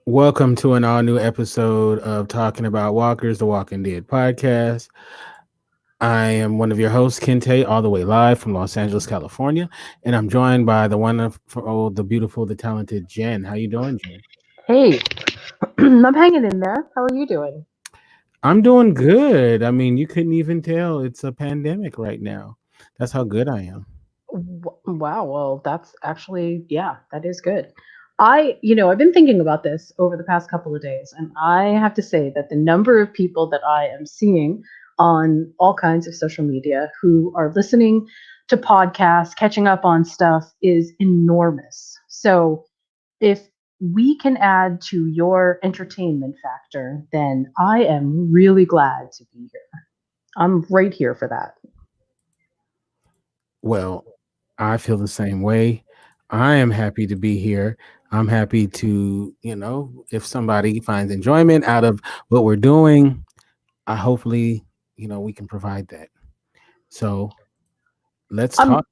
Welcome to an all new episode of Talking About Walkers, the Walking Dead podcast. I am one of your hosts, Kinte, all the way live from Los Angeles, California, and I'm joined by the wonderful, the beautiful, the talented Jen. How you doing, Jen? Hey, I'm hanging in there. How are you doing? I'm doing good. I mean, you couldn't even tell it's a pandemic right now. That's how good I am. Wow, well, that's actually, yeah, that is good. I've been thinking about this over the past couple of days, and I have to say that the number of people that I am seeing on all kinds of social media who are listening to podcasts, catching up on stuff is enormous. So if we can add to your entertainment factor, then I am really glad to be here. I'm right here for that. Well, I feel the same way. I am happy to be here. I'm happy to, if somebody finds enjoyment out of what we're doing, I hopefully, we can provide that. So let's I'm talk.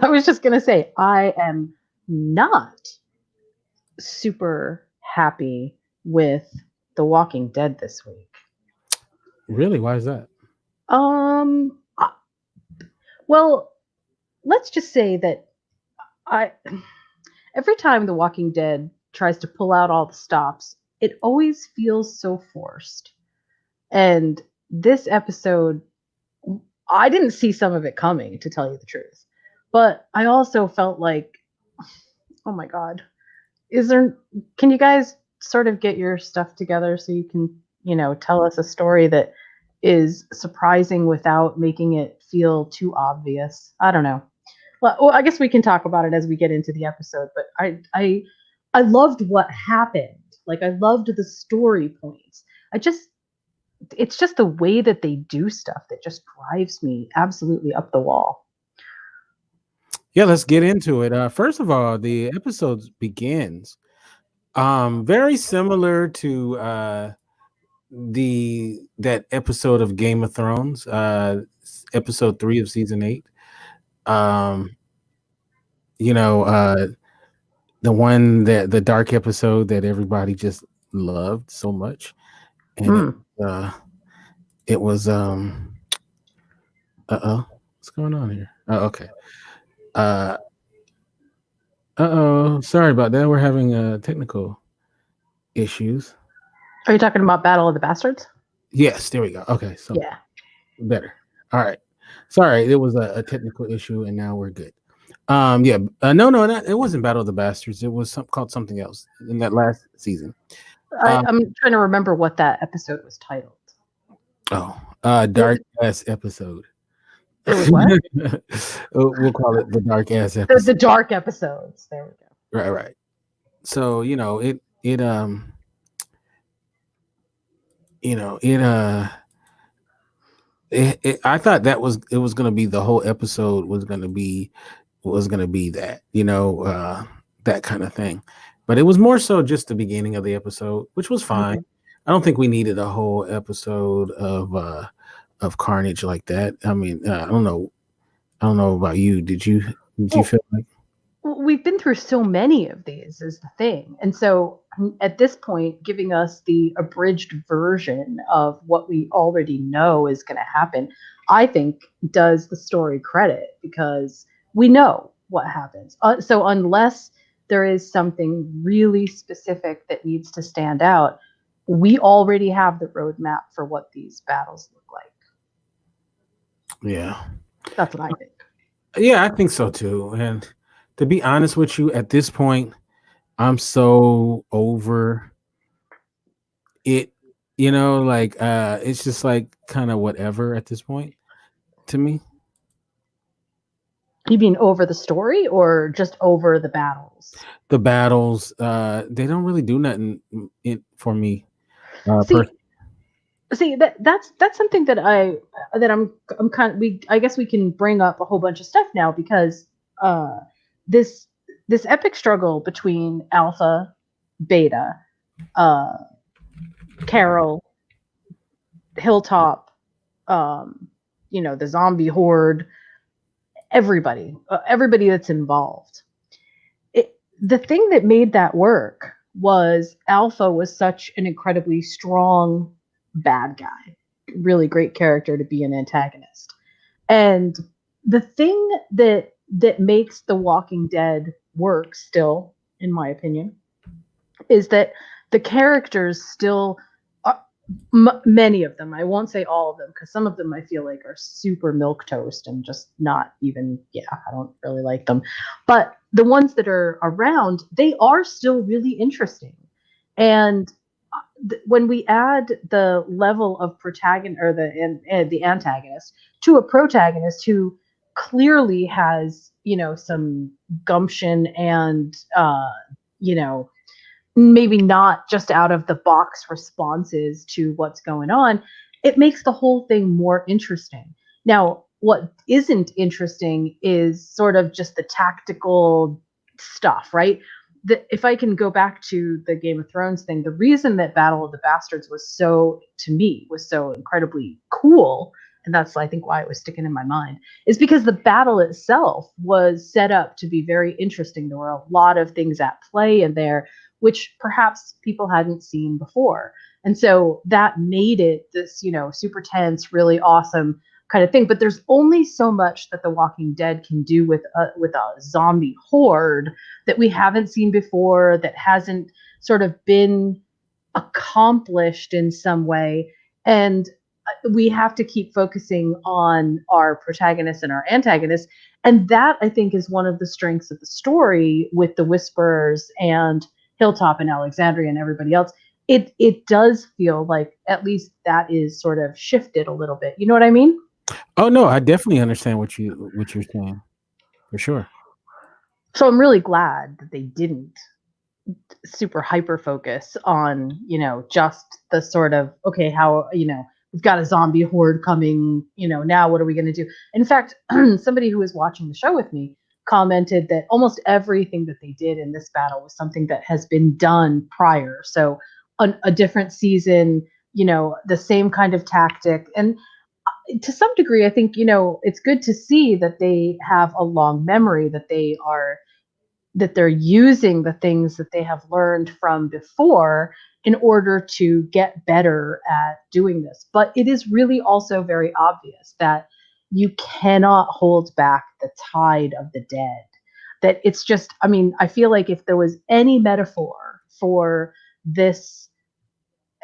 I was just gonna say I am not super happy with The Walking Dead this week. Really, why is that? Um, uh, well, let's just say that I every time The Walking Dead tries to pull out all the stops, it always feels so forced. And this episode, I didn't see some of it coming, to tell you the truth. But I also felt like, oh my god, is there can you guys sort of get your stuff together so you can tell us a story that is surprising without making it feel too obvious? I don't know. Well, I guess we can talk about it as we get into the episode, but I loved what happened. Like, I loved the story points. I just It's just the way that they do stuff that just drives me absolutely up the wall. Yeah, let's get into it. First of all, the episode begins very similar to the that episode of Game of Thrones, episode 3 of season 8. Um, you know, the one that the dark episode that everybody just loved so much, and Hmm. uh it was what's going on here? Oh, okay. Uh sorry about that. We're having technical issues. Are you talking about Battle of the Bastards? Yes, there we go. Okay, so Yeah. better. All right. Sorry, it was a technical issue, and now we're good. Yeah. No, it wasn't Battle of the Bastards. It was called something else in that last season. Um, I'm trying to remember what that episode was titled. dark ass episode. It was what? We'll call it the dark ass The episode. dark episodes. There we go. Right. So you know it I thought that it was going to be the whole episode was going to be that that kind of thing, but it was more so just the beginning of the episode, which was fine. Mhm. I don't think we needed a whole episode of carnage like that. I mean, I don't know about you. Did you Well, feel like? we've been through so many of these, is the thing. And so at this point, giving us the abridged version of what we already know is going to happen, I think does the story credit because we know what happens. So unless there is something really specific that needs to stand out, we already have the roadmap for what these battles look like. Yeah, That's what I think. yeah, I think so too. And to be honest with you, at this point, I'm so over it. Like it's just like kind of whatever at this point to me. You mean over the story or just over the battles? The battles, they don't really do nothing for me. See, that's something that I'm kind of we I guess we can bring up a whole bunch of stuff now because uh this this epic struggle between Alpha, Beta, uh Carol, Hilltop, um the zombie horde, everybody that's involved. The thing that made that work was Alpha was such an incredibly strong bad guy. Really great character to be an antagonist. And the thing that makes The Walking Dead work still, in my opinion, is that the characters still are, many of them, I won't say all of them because some of them I feel like are super milk toast and just not even, yeah, I don't really like them, but the ones that are around, they are still really interesting. And when we add the level of protagonist or the antagonist to a protagonist who clearly has, you know, some gumption and you know, maybe not just out of the box responses to what's going on, it makes the whole thing more interesting. Now, what isn't interesting is sort of just the tactical stuff, right? If I can go back to the Game of Thrones thing, the reason that Battle of the Bastards was so, to me, was so incredibly cool, and that's I think why it was sticking in my mind, is because the battle itself was set up to be very interesting. There were a lot of things at play in there which perhaps people hadn't seen before. And so that made it this, you know, super tense, really awesome kind of thing. But there's only so much that The Walking Dead can do with a zombie horde that we haven't seen before, that hasn't sort of been accomplished in some way. And we have to keep focusing on our protagonists and our antagonists. And that, I think, is one of the strengths of the story with the Whisperers and Hilltop and Alexandria and everybody else. It does feel like at least that is sort of shifted a little bit. You know what I mean? Oh no, I definitely understand what you're saying for sure. So I'm really glad that they didn't super hyper focus on, you know, just the sort of, okay, how, you know, we've got a zombie horde coming, you know, now what are we going to do? In fact, somebody who was watching the show with me commented that almost everything that they did in this battle was something that has been done prior. So a different season, you know, the same kind of tactic. And to some degree, I think, you know, it's good to see that they have a long memory, that they're using the things that they have learned from before in order to get better at doing this. But it is really also very obvious that you cannot hold back the tide of the dead. That it's just, I mean, I feel like if there was any metaphor for this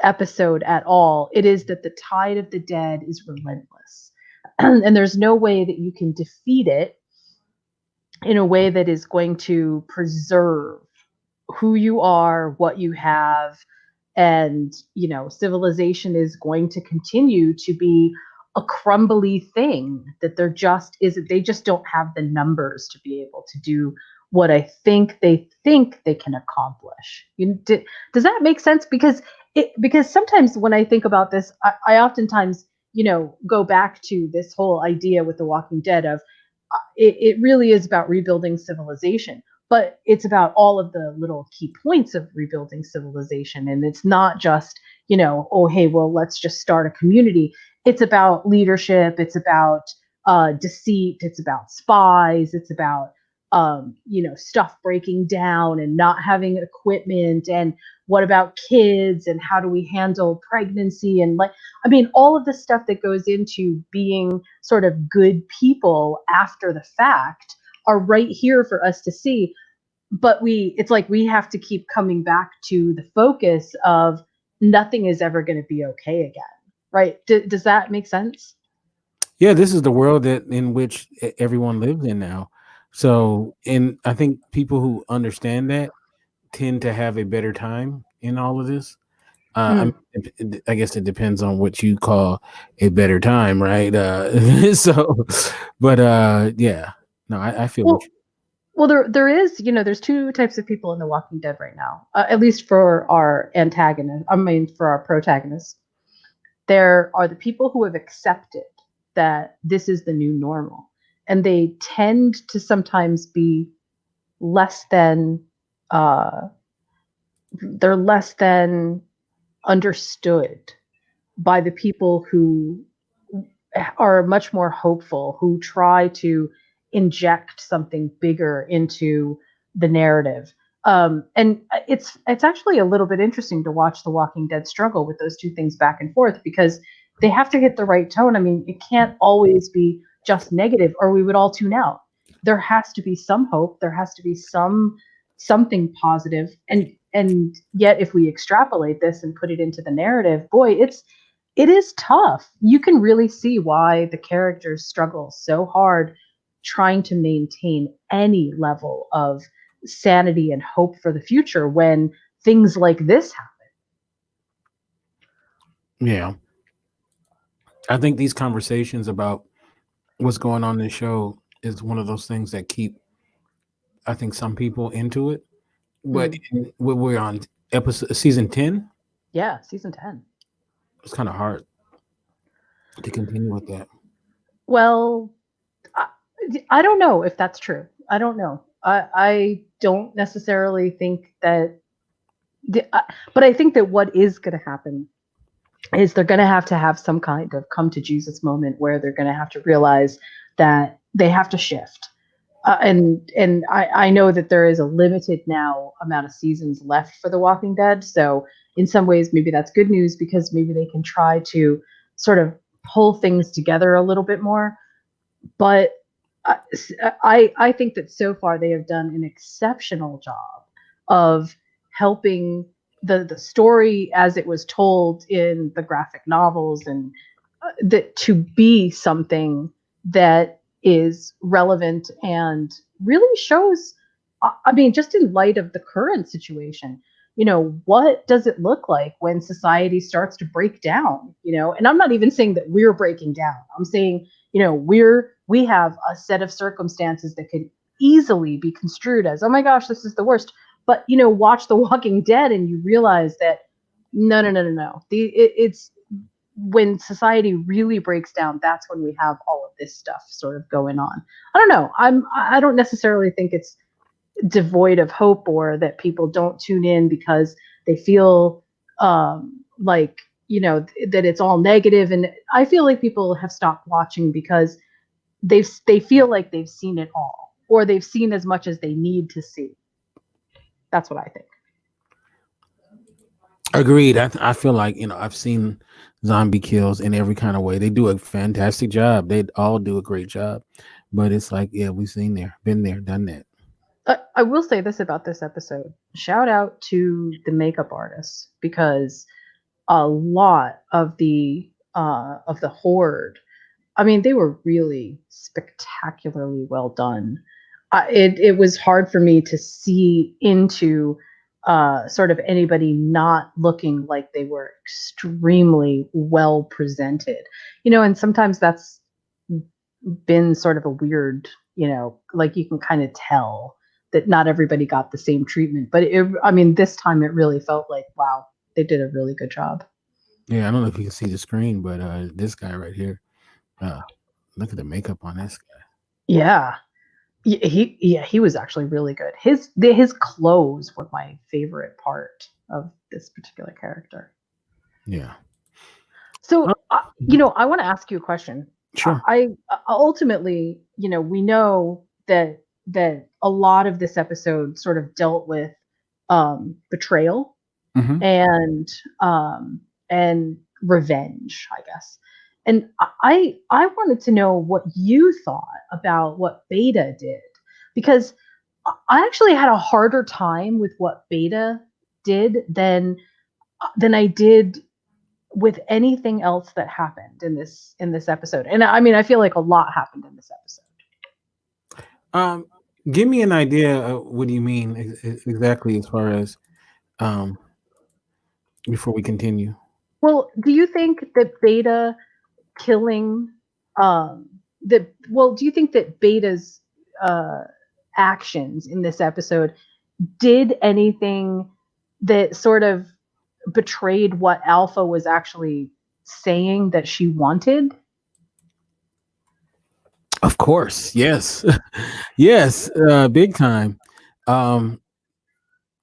episode at all, it is that the tide of the dead is relentless. And there's no way that you can defeat it in a way that is going to preserve who you are, what you have, and, you know, civilization is going to continue to be a crumbly thing that there just isn't, they just don't have the numbers to be able to do what I think they can accomplish. Does that make sense? Because sometimes when I think about this, I oftentimes, you know, go back to this whole idea with The Walking Dead of it really is about rebuilding civilization, but it's about all of the little key points of rebuilding civilization. And it's not just, you know, oh, hey, well, let's just start a community. It's about leadership. It's about deceit. It's about spies. It's about, you know, stuff breaking down and not having equipment. And what about kids? And how do we handle pregnancy? And like, I mean, all of the stuff that goes into being sort of good people after the fact are right here for us to see. But it's like we have to keep coming back to the focus of nothing is ever going to be okay again. Right. Does that make sense? Yeah, this is the world that in which everyone lives in now. So, and I think people who understand that tend to have a better time in all of this. Mm. I guess it depends on what you call a better time, right? So, but yeah, no, I feel what Well, well, there is, you know, there's two types of people in The Walking Dead right now, at least for our antagonist. I mean, for our protagonists. There are the people who have accepted that this is the new normal, and they tend to sometimes be less than uh, they're less than understood by the people who are much more hopeful, who try to inject something bigger into the narrative. And it's actually a little bit interesting to watch The Walking Dead struggle with those two things back and forth because they have to hit the right tone. I mean, it can't always be just negative, or we would all tune out. There has to be some hope. There has to be something positive, and yet if we extrapolate this and put it into the narrative, boy, it is tough. You can really see why the characters struggle so hard trying to maintain any level of sanity and hope for the future when things like this happen. Yeah. I think these conversations about what's going on in the show is one of those things that keep, I think, some people into it. But Mm. we're on episode season 10. Yeah, season 10. It's kind of hard to continue with that. Well, I, I don't know if that's true. I don't know. I don't necessarily think that, but I think that what is going to happen is they're going to have some kind of come to Jesus moment where they're going to have to realize that they have to shift. And I know that there is a limited now amount of seasons left for The Walking Dead. So in some ways, maybe that's good news because maybe they can try to sort of pull things together a little bit more. But I, I think that so far they have done an exceptional job of helping the story as it was told in the graphic novels and that to be something that is relevant and really shows, I mean, just in light of the current situation, what does it look like when society starts to break down, and I'm not even saying that we're breaking down. I'm saying, we have a set of circumstances that could easily be construed as, oh my gosh, this is the worst. But watch The Walking Dead and you realize that no, no, no, no, no. It's when society really breaks down, that's when we have all of this stuff sort of going on. I don't know. I don't necessarily think it's devoid of hope or that people don't tune in because they feel like that it's all negative. And I feel like people have stopped watching because they feel like they've seen it all or they've seen as much as they need to see. That's what I think. Agreed. I feel like I've seen zombie kills in every kind of way. They do a fantastic job. They all do a great job, but it's like, yeah, we've seen there, been there, done that. I will say this about this episode. Shout out to the makeup artists because a lot of the horde, I mean, they were really spectacularly well done. It was hard for me to see into sort of anybody not looking like they were extremely well presented. And sometimes that's been sort of a weird, like you can kind of tell that not everybody got the same treatment. But I mean, this time it really felt like, wow, they did a really good job. Yeah, I don't know if you can see the screen, but this guy right here, uh, look at the makeup on this guy. Yeah. He was actually really good. His clothes were my favorite part of this particular character. Yeah. So, I want to ask you a question. Sure. Ultimately, we know that a lot of this episode sort of dealt with betrayal Hmm. and and revenge, I guess. And I wanted to know what you thought about what Beta did because I actually had a harder time with what Beta did than I did with anything else that happened in this episode. And I mean, I feel like a lot happened in this episode. Um, Give me an idea of what do you mean exactly as far as um before we continue. Well, do you think that Beta killing do you think that Beta's uh actions in this episode did anything that sort of betrayed what Alpha was actually saying that she wanted? Of course, yes, yes, big time. Um,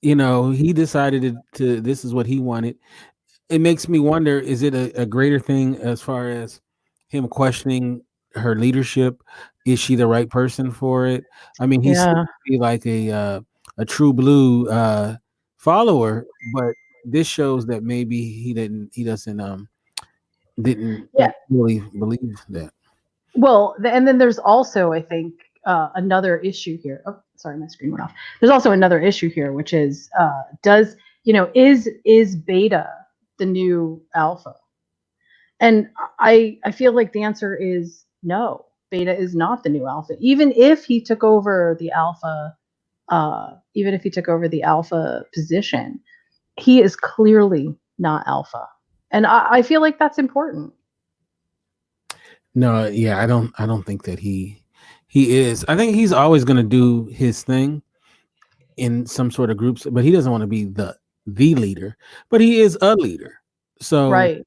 he decided to. This is what he wanted. It makes me wonder: is it a greater thing as far as him questioning her leadership? Is she the right person for it? I mean, he seems Yeah. to be like a true blue follower, but this shows that maybe he doesn't didn't Yeah. really believe that. Well, and then there's also, I think, another issue here. Oh, sorry, my screen went off. There's also another issue here, which is, does is Beta the new Alpha? And I feel like the answer is no. Beta is not the new Alpha. Even if he took over the Alpha position, he is clearly not Alpha, and I feel like that's important. No, yeah, I don't think that he is. I think he's always going to do his thing in some sort of groups, but he doesn't want to be the leader. But he is a leader, so Right.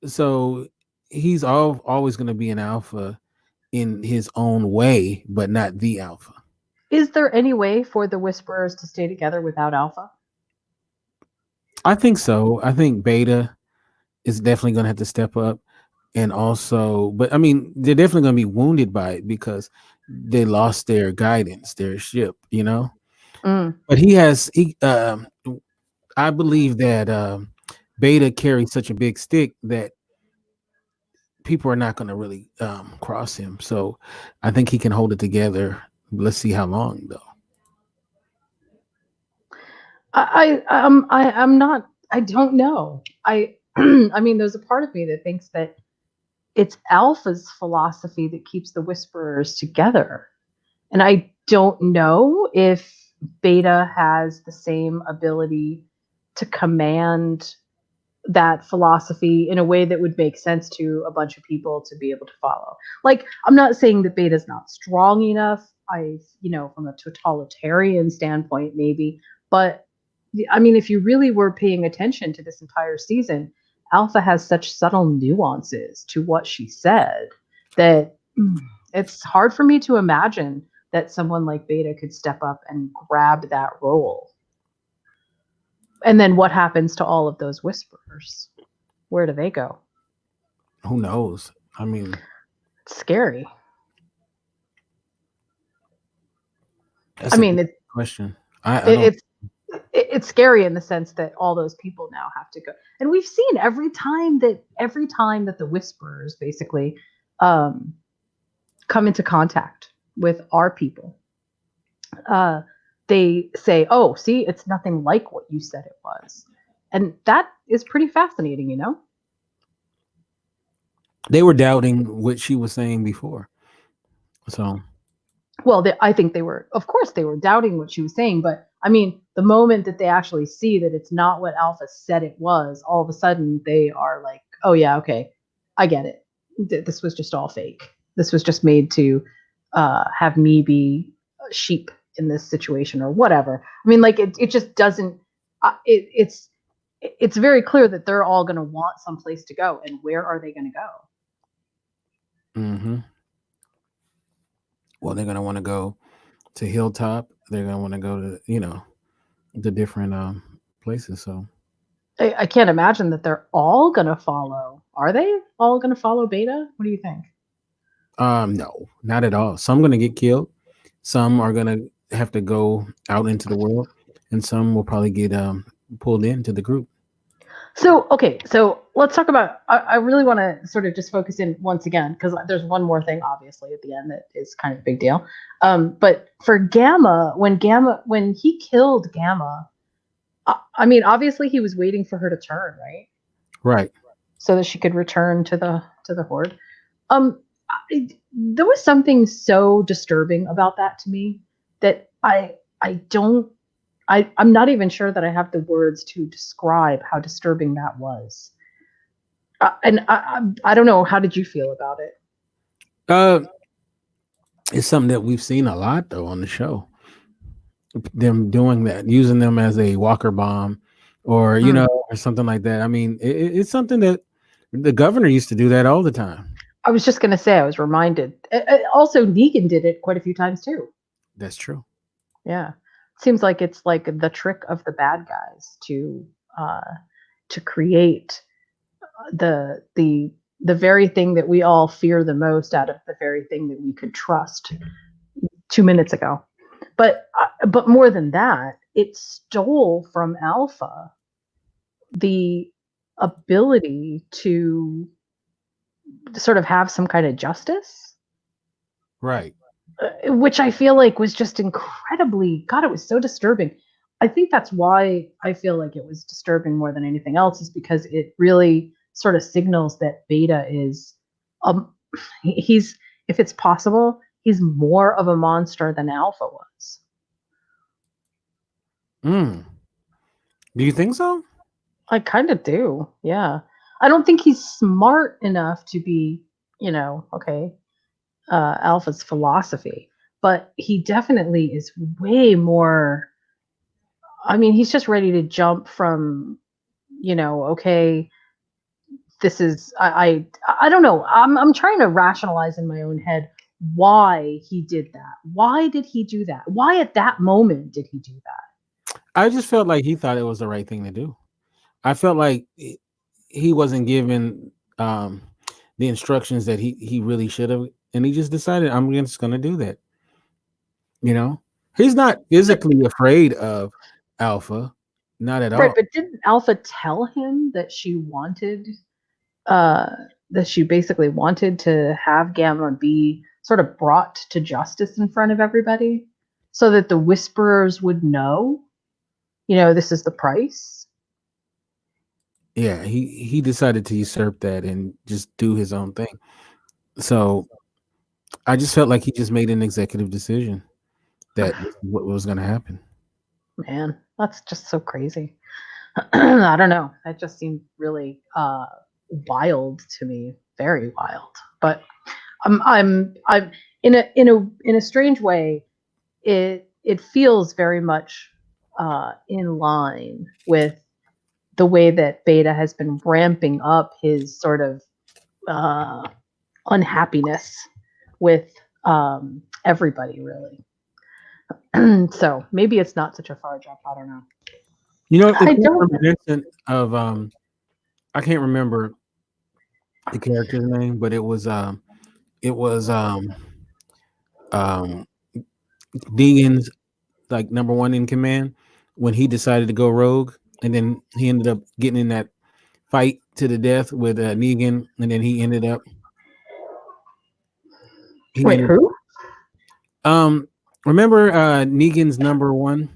so he's always going to be an alpha in his own way, but not the alpha. Is there any way for the Whisperers to stay together without Alpha? I think so. I think Beta is definitely going to have to step up, and also, but I mean, they're definitely going to be wounded by it because they lost their guidance, their ship, you know. Mm. But I believe that Beta carries such a big stick that people are not going to really cross him. So I think he can hold it together. Let's see how long though. I'm not. I don't know. I mean, there's a part of me that thinks that it's Alpha's philosophy that keeps the Whisperers together, and I don't know if Beta has the same ability to command that philosophy in a way that would make sense to a bunch of people to be able to follow. Like, I'm not saying that Beta's not strong enough. From a totalitarian standpoint, maybe, but I mean, if you really were paying attention to this entire season, Alpha has such subtle nuances to what she said that it's hard for me to imagine that someone like Beta could step up and grab that role. And then what happens to all of those Whisperers? Where do they go? Who knows? I mean, It's scary. that's I a mean, good question. I it, don't. it's it's scary in the sense that all those people now have to go, and we've seen every time that the Whisperers basically um, come into contact with our people, uh, they say, "Oh, see, it's nothing like what you said it was," and that is pretty fascinating, you know. They were doubting what she was saying before. So Well, I think of course, they were doubting what she was saying, but I mean, the moment that they actually see that it's not what Alpha said it was, all of a sudden they are like, oh, yeah, okay, I get it. This was just all fake. This was just made to have me be a sheep in this situation or whatever. I mean, like, it just doesn't, it's very clear that they're all going to want someplace to go. And where are they going to go? hmm well, they're gonna want to go to Hilltop. They're gonna want to go to the different places. So I can't imagine that they're all going to follow. Are they all going to follow Beta? What do you think? no, not at all. Some gonna get killed. Some are gonna have to go out into the world, and some will probably get pulled into the group. So, okay, so let's talk about. I really want to sort of just focus in once again because there's one more thing, obviously, at the end that is kind of a big deal. But for when he killed Gamma, I mean, obviously he was waiting for her to turn, right? Right. So that she could return to the horde. Um, there was something so disturbing about that to me that I don't I'm not even sure that I have the words to describe how disturbing that was. And I don't know. How did you feel about it? Uh, it's something that we've seen a lot though on the show. Them doing that, using them as a walker bomb, or Mm. or something like that. I mean, it's something that the governor used to do that all the time. I was just gonna say I was reminded. Also, Negan did it quite a few times too. That's true. Yeah, seems like it's like the trick of the bad guys uh, to create the very thing that we all fear the most out of the very thing that we could trust 2 minutes ago. But more than that, it stole from Alpha the ability to sort of have some kind of justice, Right. which I feel like was just incredibly, God, it was so disturbing. I think that's why I feel like it was disturbing more than anything else, is because it really sort of signals that Beta is, um, he's, if it's possible, he's more of a monster than Alpha was. Mm. Do you think so? I kind of do, yeah. I don't think he's smart enough to be, okay, Alpha's philosophy, but he definitely is way more. I mean, he's just ready to jump from, okay, this is I don't know. I'm trying to rationalize in my own head why he did that. Why did he do that? Why at that moment did he do that? I just felt like he thought it was the right thing to do. I felt like he wasn't given the instructions that he really should have, and he just decided, I'm just going to do that. You know, he's not But physically afraid of Alpha, not at right, all. but didn't Alpha tell him uh that she basically wanted to have Gamma be sort of brought to justice in front of everybody so that the whisperers would know, this is the price? Yeah, he decided to usurp that and just do his own thing. So I just felt like he just made an executive decision that this is what was going to happen. Man, that's just so crazy. I don't know. That just seemed really wild to me, very wild. But I'm in a strange way. It feels very much in line with the way that Beta has been ramping up his sort of uh, unhappiness with everybody, really. So maybe it's not such a far jump. I don't know. You know, it's I don't. reminiscent of I can't remember the character's name, but it was um Deegan's like number one in command when he decided to go rogue, and then he ended up getting in that fight to the death with Negan, and then he Wait, ended who? um remember Negan's number one.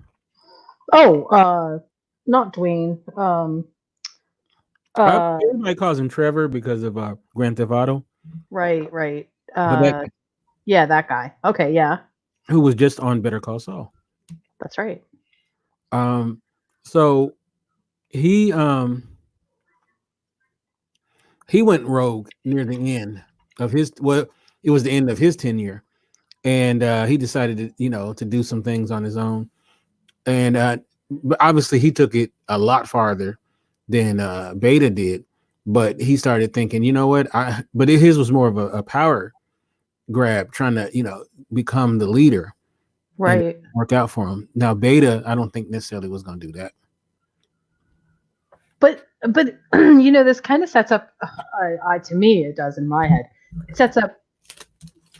Oh, not Dwayne. Uh, Everybody calls him Trevor because of Grand Theft Auto, right, right. but that Yeah, that guy. Okay, yeah, who was just on Better Call Saul. that's right. Um, so he um he went rogue near the end of his, well, it was the end of his tenure, and he decided to to do some things on his own, and but obviously he took it a lot farther than Beta did, but he started thinking, you know what, his was more of a power grab, trying to become the leader, and it Right. work out for him. Now Beta, I don't think necessarily was going to do that. But this kind of sets up. To me, it does in my head. It sets up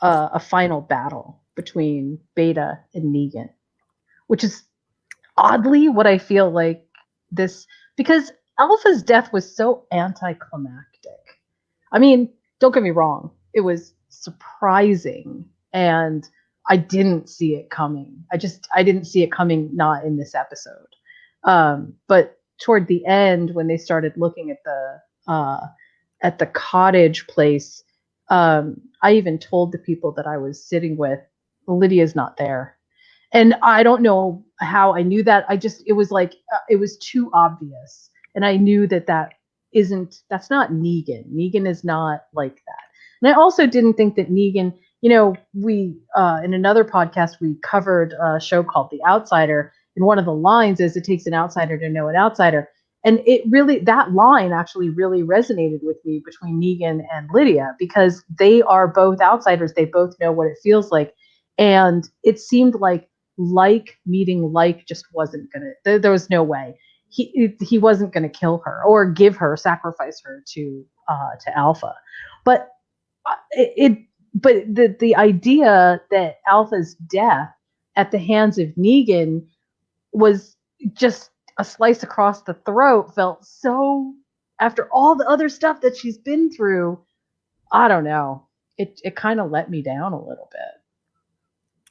a final battle between Beta and Negan, which is oddly what I feel like this, because Alpha's death was so anticlimactic. I mean, don't get me wrong, it was surprising, and I didn't see it coming. I didn't see it coming, not in this episode. But toward the end, when they started looking at the cottage place, I even told the people that I was sitting with, Lydia's not there. And I don't know how I knew that. It was like, it was too obvious. And I knew that's not Negan. Negan is not like that. And I also didn't think that Negan, we, in another podcast, we covered a show called The Outsider. And one of the lines is, it takes an outsider to know an outsider. And that line actually really resonated with me between Negan and Lydia, because they are both outsiders. They both know what it feels like. And it seemed like meeting like just wasn't gonna, there was no way he wasn't gonna kill her or sacrifice her to Alpha. But it but the idea that Alpha's death at the hands of Negan was just a slice across the throat. Felt so, after all the other stuff that she's been through, I don't know. It kind of let me down a little bit.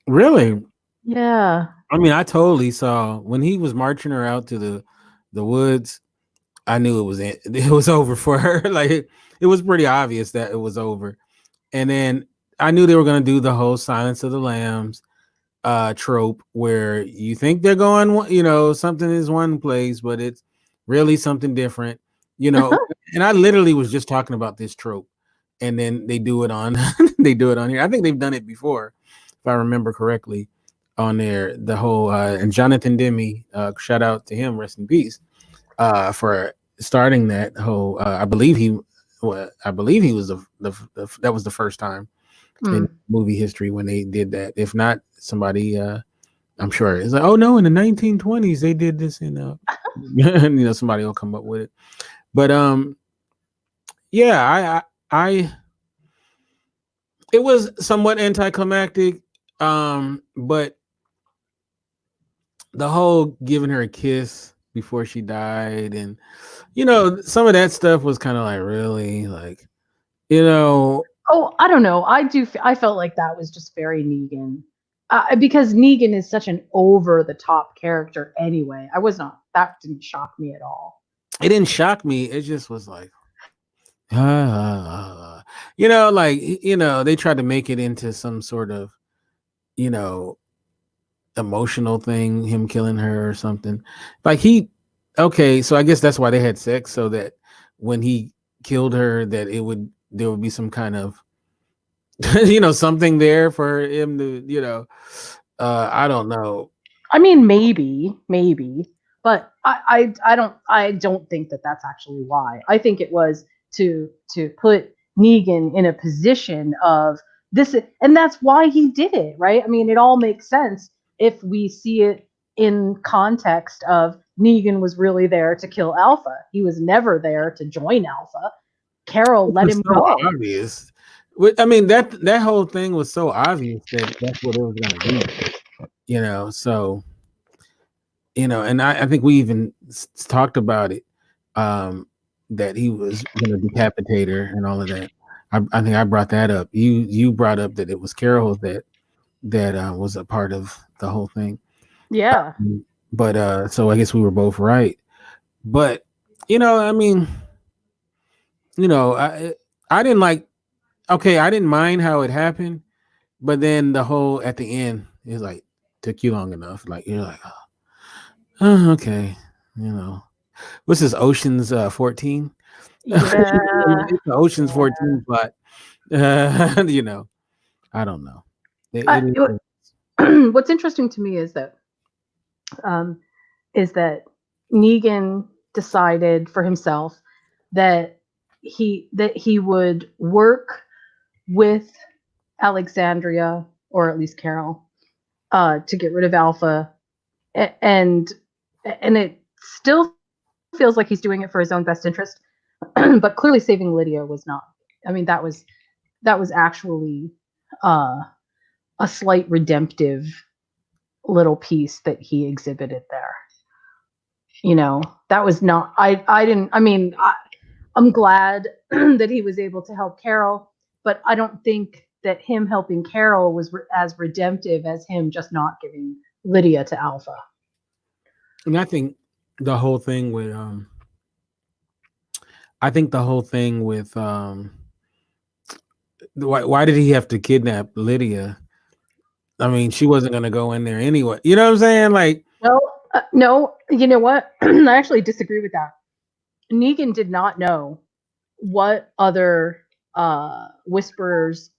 Really? Yeah. I mean, I totally saw when he was marching her out to the woods. I knew it was over for her. Like it was pretty obvious that it was over. And then I knew they were going to do the whole Silence of the Lambs trope where you think they're going, something is one place, but it's really something different, and I literally was just talking about this trope, and then they do it on they do it on here. I think they've done it before, if I remember correctly, on there. The whole and Jonathan Demme, shout out to him, rest in peace, for starting that whole. I believe he was that was the first time in movie history when they did that. If not, somebody, I'm sure it's like, oh no, in the 1920s they did this, somebody will come up with it. But yeah, I it was somewhat anticlimactic, but the whole giving her a kiss before she died, and some of that stuff was kind of like, really, like, Oh, I don't know. I felt like that was just very Negan, because Negan is such an over the top character anyway. That didn't shock me at all. It didn't shock me. It just was like, they tried to make it into some sort of, emotional thing, him killing her or something. Like okay, so I guess that's why they had sex, so that when he killed her, that there would be some kind of, something there for him to, I don't know. I mean, maybe, but I don't think that that's actually why. I think it was to put Negan in a position of this, and that's why he did it, right? I mean, it all makes sense if we see it in context of Negan was really there to kill Alpha. He was never there to join Alpha. Carol let him So go. obvious. I mean, that whole thing was so obvious that that's what it was going to be, so, and I think we even talked about it, that he was going to decapitate her and all of that. I think I brought that up. You brought up that it was Carol that was a part of the whole thing. Yeah. But so I guess we were both right. But I mean, I didn't like. Okay, I didn't mind how it happened, but then the whole at the end is like took you long enough. Like you're like, oh, okay, what's this Ocean's 14? Yeah. It's the Ocean's 14 plot. I don't know. What's interesting to me is that Negan decided for himself that he would work with Alexandria, or at least Carol, to get rid of Alpha, and it still feels like he's doing it for his own best interest, but clearly saving Lydia was not. I mean, that was actually a slight redemptive little piece that he exhibited there. That was not. I didn't. I mean, I'm glad that he was able to help Carol, but I don't think that him helping Carol was as redemptive as him just not giving Lydia to Alpha. And I think the whole thing with why did he have to kidnap Lydia? I mean, she wasn't going to go in there anyway. You know what I'm saying? Like, no, you know what? I actually disagree with that. Negan did not know what other whisperers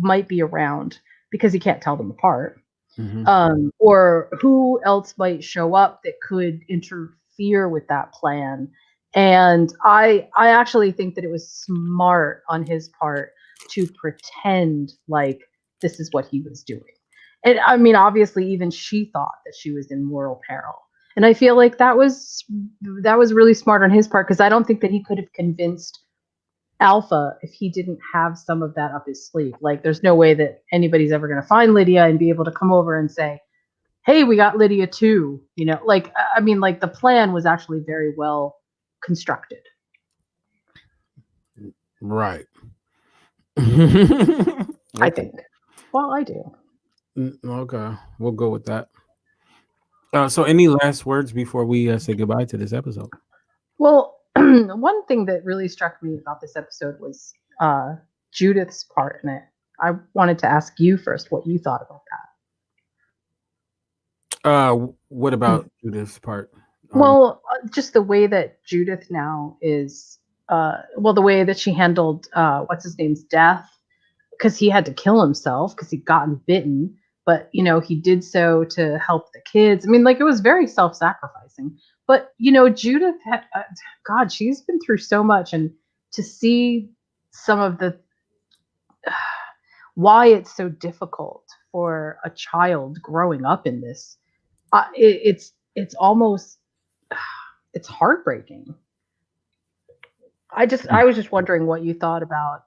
might be around because he can't tell them apart. mm-hmm. Or who else might show up that could interfere with that plan. And I actually think that it was smart on his part to pretend like this is what he was doing. And I mean, obviously, even she thought that she was in mortal peril. And I feel like that was really smart on his part, because I don't think that he could have convinced Alpha if he didn't have some of that up his sleeve. Like, there's no way that anybody's ever going to find Lydia and be able to come over and say, hey, we got Lydia too. Like, I mean, like, the plan was actually very well constructed. Right. I Okay. think. Well, I do. Okay. We'll go with that. So, any last words before we say goodbye to this episode? Well, one thing that really struck me about this episode was Judith's part in it. I wanted to ask you first what you thought about What that. about Judith's part? Well, just the way that Judith now is, well, the way that she handled what's his name's death, because he had to kill himself because he'd gotten bitten, but he did so to help the kids. I mean, like, it was very self-sacrificing. But Judith had, God, she's been through so much, and to see some of the why it's so difficult for a child growing up in this, it's almost it's heartbreaking. I was just wondering what you thought about,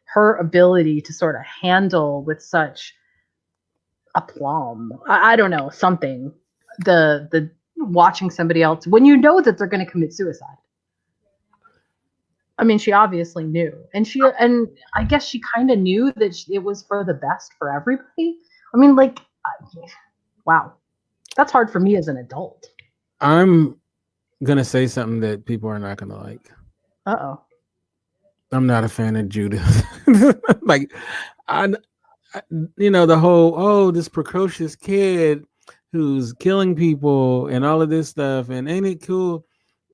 her ability to sort of handle with such aplomb. I don't know, something. The watching somebody else when you know that they're going to commit suicide. I mean, she obviously knew, and I guess she kind of knew that it was for the best for everybody. I mean, like, wow, that's hard for me as an adult. I'm gonna say something that people are not gonna like. Uh-oh. I'm not a fan of Judith. Like, I, the whole this precocious kid who's killing people and all of this stuff, and ain't it cool?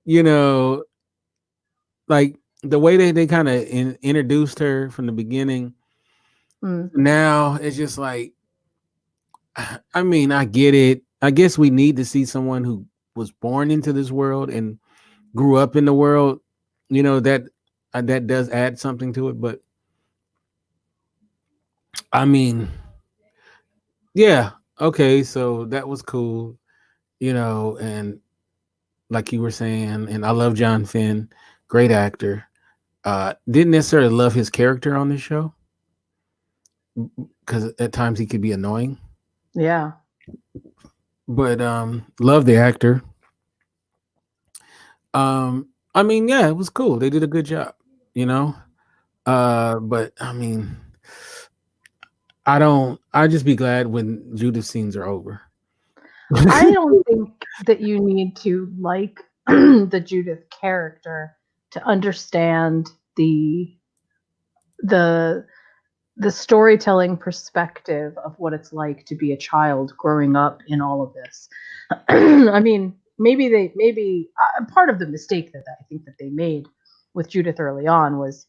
You know, like the way they kind of introduced her from the beginning. Mm. Now it's just like, I mean, I get it. I guess we need to see someone who was born into this world and grew up in the world. That that does add something to it, but I mean, yeah, okay, so that was cool, and like you were saying, and I love John Finn, great actor. Didn't necessarily love his character on this show because at times he could be annoying, Yeah. but love the actor. I mean, yeah, it was cool. They did a good job, you know. But I mean, I just be glad when Judith scenes are over. I don't think that you need to like the Judith character to understand the the storytelling perspective of what it's like to be a child growing up in all of this. I mean, maybe part of the mistake that I think that they made with Judith early on was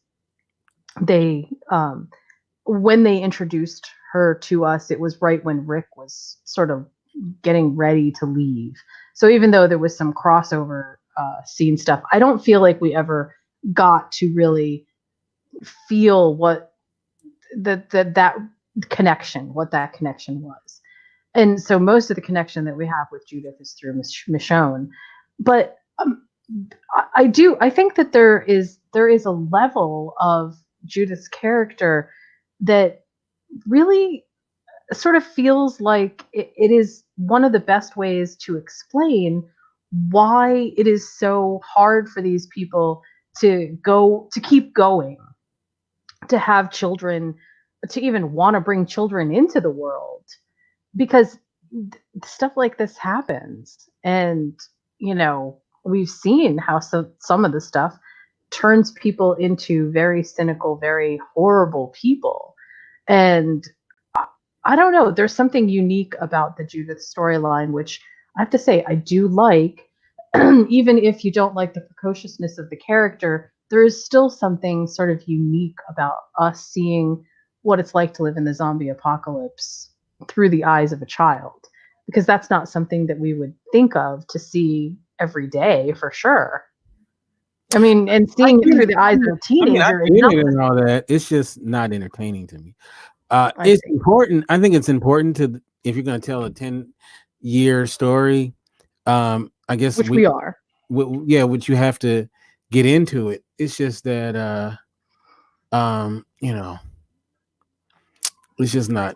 they when they introduced her to us, it was right when Rick was sort of getting ready to leave. So even though there was some crossover scene stuff, I don't feel like we ever got to really feel what that connection, what that connection was. And so most of the connection that we have with Judith is through Michonne. But I think that there is a level of Judith's character that really sort of feels like it is one of the best ways to explain why it is so hard for these people to keep going, to have children, to even want to bring children into the world, because stuff like this happens. And we've seen how some of the stuff turns people into very cynical, very horrible people. And I don't know, there's something unique about the Judith storyline, which I have to say I do like. Even if you don't like the precociousness of the character, there is still something sort of unique about us seeing what it's like to live in the zombie apocalypse through the eyes of a child, because that's not something that we would think of to see every day, for sure. I mean, and I seeing it get through it. the eyes of a I mean, I teenager is get it nothing. and all that. It's just not entertaining to me. I It's see. important. I think it's important to, if you're going to tell a 10-year story. I guess Which we are. yeah, which you have to get into it. It's just that um, you know, it's just not.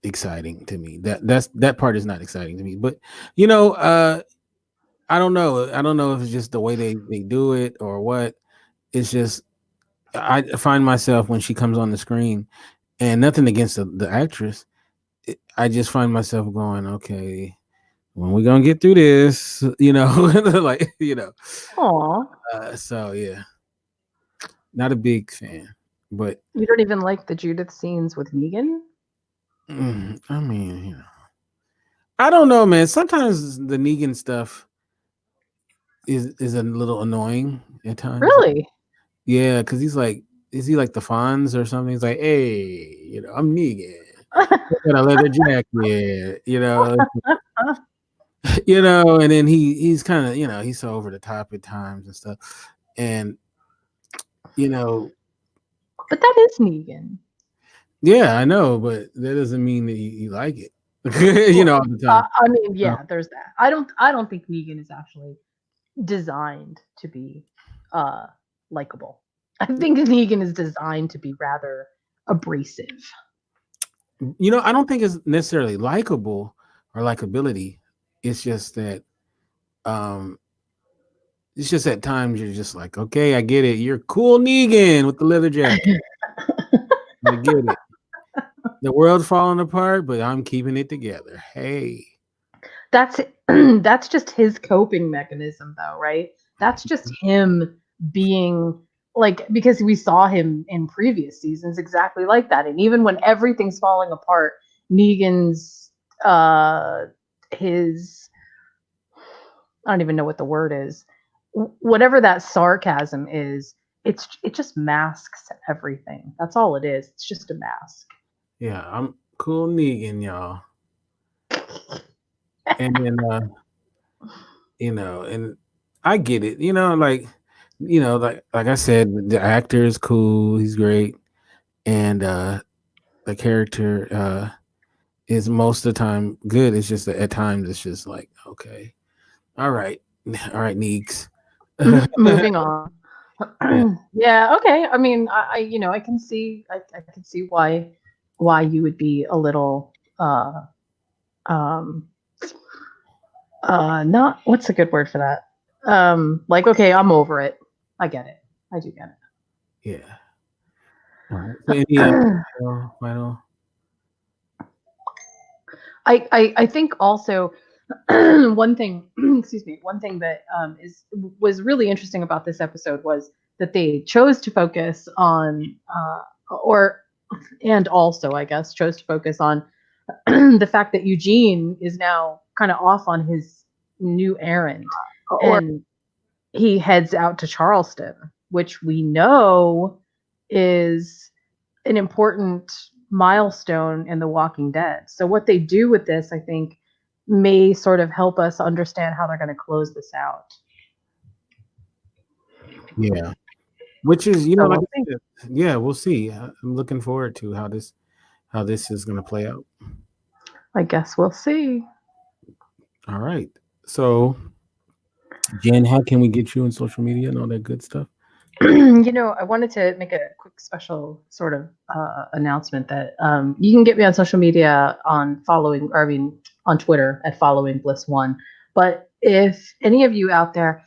exciting to me. That part is not exciting to me. But you know, I don't know. I don't know if it's just the way they do it or what. It's just I find myself when she comes on the screen, and nothing against the actress. I just find myself going, okay, when we gonna get through this, you know, like you know. Aw. So yeah, not a big fan, but You don't even like the Judith scenes with Negan? I mean, you know, I don't know, man. Sometimes the Negan stuff is a little annoying at times. Really? Yeah, because he's like, is he like the Fonz or something? He's like, hey, you know, I'm Negan. Got a leather jacket, you know, and then he's kind of, you know, he's so over the top at times and stuff. And you know, But that is Negan. yeah, I know, but that doesn't mean that you like it, you know, Well, all the time. I mean, So, yeah, there's that. I don't think Negan is actually designed to be uh likable. I think Negan is designed to be rather abrasive. you know, I don't think it's necessarily likable or likability. It's just that, um, it's just at times you're just like, okay, I get it. You're cool, Negan, with the leather jacket. I get it. The world's falling apart, but I'm keeping it together. Hey, That's that's just his coping mechanism though, right? That's just him being like, because we saw him in previous seasons exactly like that. And even when everything's falling apart, Negan's uh his, I don't even know what the word is. Whatever that sarcasm is, it just masks everything. That's all it is. It's just a mask. yeah, I'm cool, Negan, y'all. And then, you know, and I get it. You know, like I said, the actor is cool. He's great, and the character is most of the time good. It's just that at times it's just like, okay, all right, all right, Neeks. Moving on. Yeah, Yeah, okay. I mean, I can see, I can see why you would be a little um not, what's a good word for that? Like, okay, I'm over it. I get it. I do get yeah. All right. So any it. final? I think also one thing, excuse me, one thing that was really interesting about this episode was that they chose to focus on or and also, I guess, chose to focus on the fact that Eugene is now kind of off on his new errand, Or and he heads out to Charleston, which we know is an important milestone in The Walking Dead. So what they do with this, I think, may sort of help us understand how they're going to close this out. yeah, which is So like we'll I see. said, yeah, we'll see. I'm looking forward to how this is going to play out. I guess we'll see. All right. So, Jen, how can we get you on social media and all that good stuff? I wanted to make a quick special sort of announcement that you can get me on social media on following, or I mean, on Twitter at following Bliss1. But if any of you out there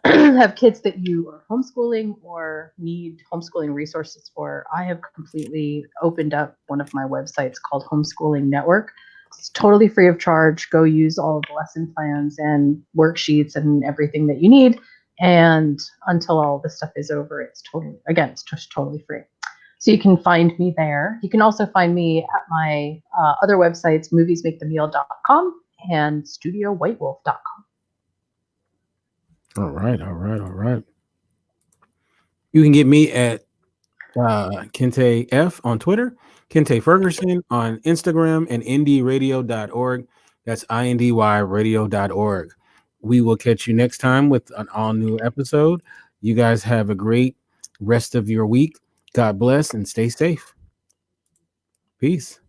have kids that you are homeschooling or need homeschooling resources for, I have completely opened up one of my websites called Homeschooling Network. It's totally free of charge. Go use all of the lesson plans and worksheets and everything that you need. And until all this stuff is over, it's totally, again, it's just totally free. So you can find me there. You can also find me at my other websites, moviesmakethemeal.com and studiowhitewolf.com. All right, all right, all right. You can get me at Kinte F on Twitter, Kinte Ferguson on Instagram, and indyradio.org. That's indyradio.org. We will catch you next time with an all new episode. You guys have a great rest of your week. God bless and stay safe. Peace.